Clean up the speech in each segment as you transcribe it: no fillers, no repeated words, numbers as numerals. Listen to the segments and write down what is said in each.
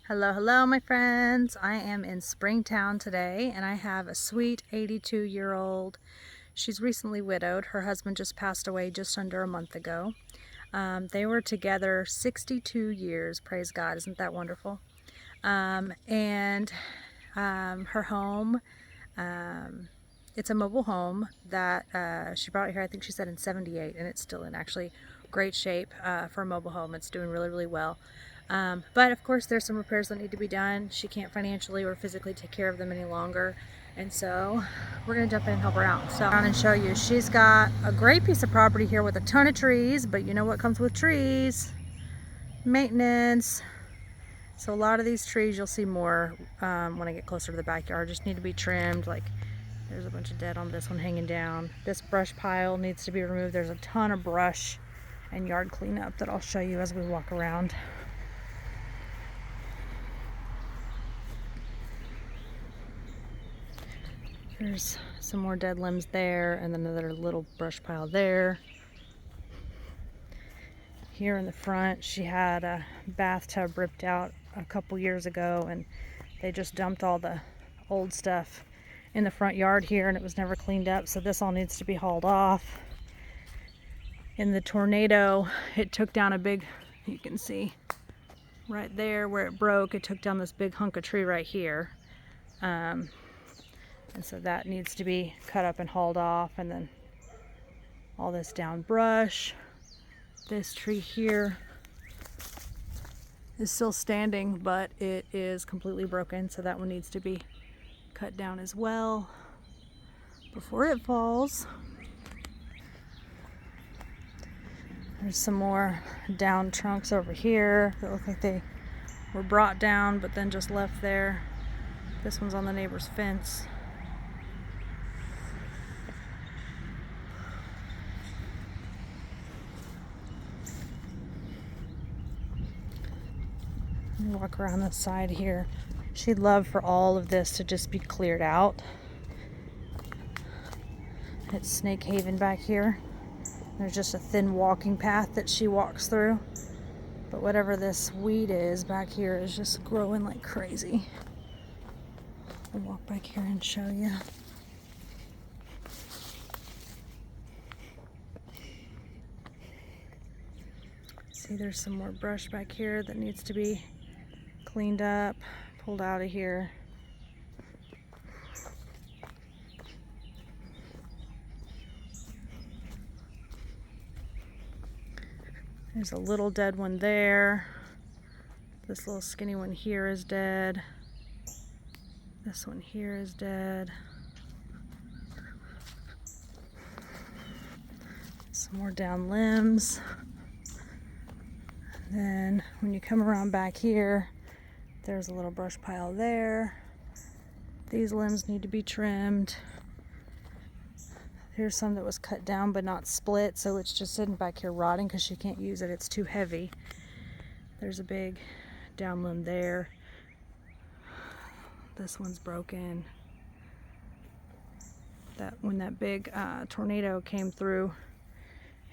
Hello, hello, my friends. I am in Springtown today, and I have a sweet 82-year-old. She's recently widowed. Her husband just passed away just under a month ago. They were together 62 years, praise God. Isn't that wonderful? Her home, it's a mobile home that she brought here, I think she said in 78, and it's still in actually great shape for a mobile home. It's doing really, really well. But of course there's some repairs that need to be done. She can't financially or physically take care of them any longer, and so we're gonna jump in and help her out. So I'm gonna show you, she's got a great piece of property here with a ton of trees, but you know what comes with trees? Maintenance. So a lot of these trees you'll see more when I get closer to the backyard, just need to be trimmed. Like there's a bunch of dead on this one hanging down. This brush pile needs to be removed. There's a ton of brush and yard cleanup that I'll show you as we walk around. There's some more dead limbs there, and then another little brush pile there. Here in the front, she had a bathtub ripped out a couple years ago, and they just dumped all the old stuff in the front yard here, and it was never cleaned up, so this all needs to be hauled off. In the tornado, it took down a big, you can see right there where it broke, it took down this big hunk of tree right here. And so that needs to be cut up and hauled off, and then all this down brush. This tree here is still standing, but it is completely broken, so that one needs to be cut down as well before it falls. There's some more down trunks over here that look like they were brought down but then just left there. This one's on the neighbor's fence. Walk around the side here. She'd love for all of this to just be cleared out. It's Snake Haven back here. There's just a thin walking path that she walks through. But whatever this weed is back here is just growing like crazy. I'll walk back here and show you. See, there's some more brush back here that needs to be cleaned up, pulled out of here. There's a little dead one there. This little skinny one here is dead. This one here is dead. Some more down limbs. And then when you come around back here, there's a little brush pile there. These limbs need to be trimmed. Here's some that was cut down but not split, so it's just sitting back here rotting because she can't use it. It's too heavy. There's a big down limb there. This one's broken. When that big tornado came through,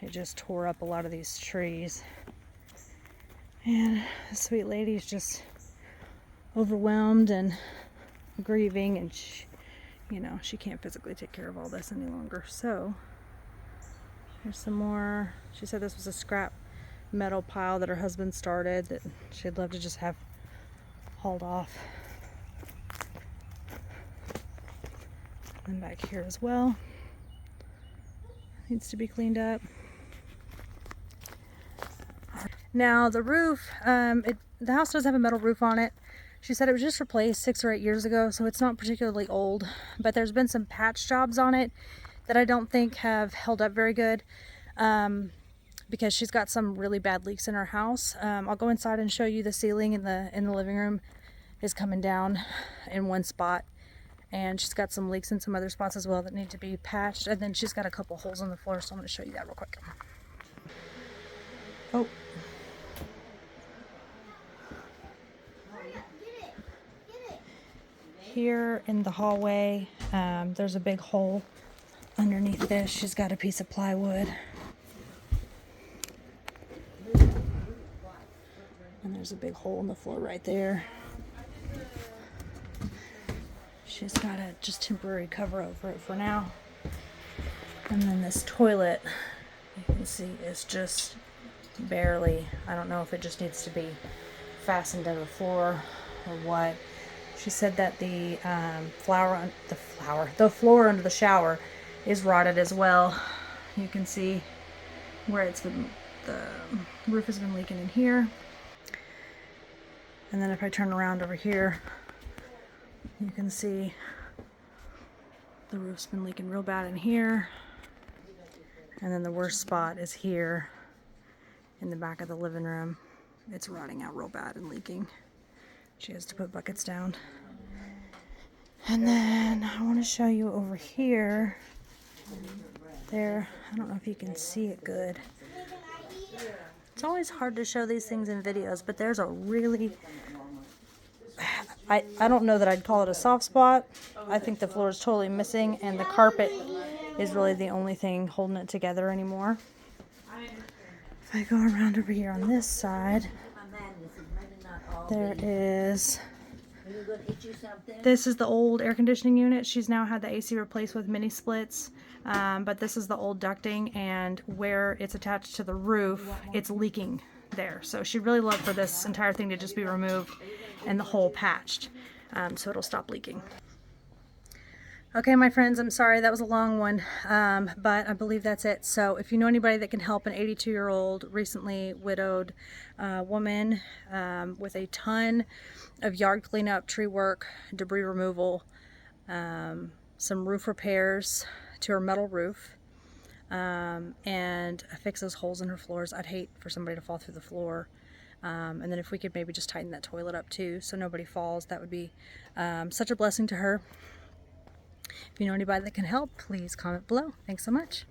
it just tore up a lot of these trees. And the sweet lady's just overwhelmed and grieving, and she can't physically take care of all this any longer. So here's some more. She said this was a scrap metal pile that her husband started that she'd love to just have hauled off. And back here as well needs to be cleaned up. Now the roof, the house does have a metal roof on it. She said it was just replaced 6 or 8 years ago, so it's not particularly old, but there's been some patch jobs on it that I don't think have held up very good, because she's got some really bad leaks in her house. I'll go inside and show you the ceiling in the living room is coming down in one spot, and she's got some leaks in some other spots as well that need to be patched, and then she's got a couple holes in the floor, so I'm going to show you that real quick. Oh. Here in the hallway, there's a big hole underneath this. She's got a piece of plywood. And there's a big hole in the floor right there. She's got a just temporary cover over it for now. And then this toilet, you can see, is just barely, I don't know if it just needs to be fastened to the floor or what. She said that the floor under the shower is rotted as well. You can see where it's been, the roof has been leaking in here. And then if I turn around over here, you can see the roof's been leaking real bad in here. And then the worst spot is here in the back of the living room. It's rotting out real bad and leaking. She has to put buckets down. And then I want to show you over here. There, I don't know if you can see it good. It's always hard to show these things in videos, but there's a really, I don't know that I'd call it a soft spot. I think the floor is totally missing, and the carpet is really the only thing holding it together anymore. If I go around over here on this side, there is, this is the old air conditioning unit. She's now had the AC replaced with mini splits, but this is the old ducting, and where it's attached to the roof, it's leaking there. So she'd really love for this entire thing to just be removed and the hole patched, so it'll stop leaking. Okay, my friends, I'm sorry that was a long one, but I believe that's it. So if you know anybody that can help an 82-year-old, recently widowed woman with a ton of yard cleanup, tree work, debris removal, some roof repairs to her metal roof, and fix those holes in her floors. I'd hate for somebody to fall through the floor. And then if we could maybe just tighten that toilet up too so nobody falls, that would be such a blessing to her. If you know anybody that can help, please comment below. Thanks so much.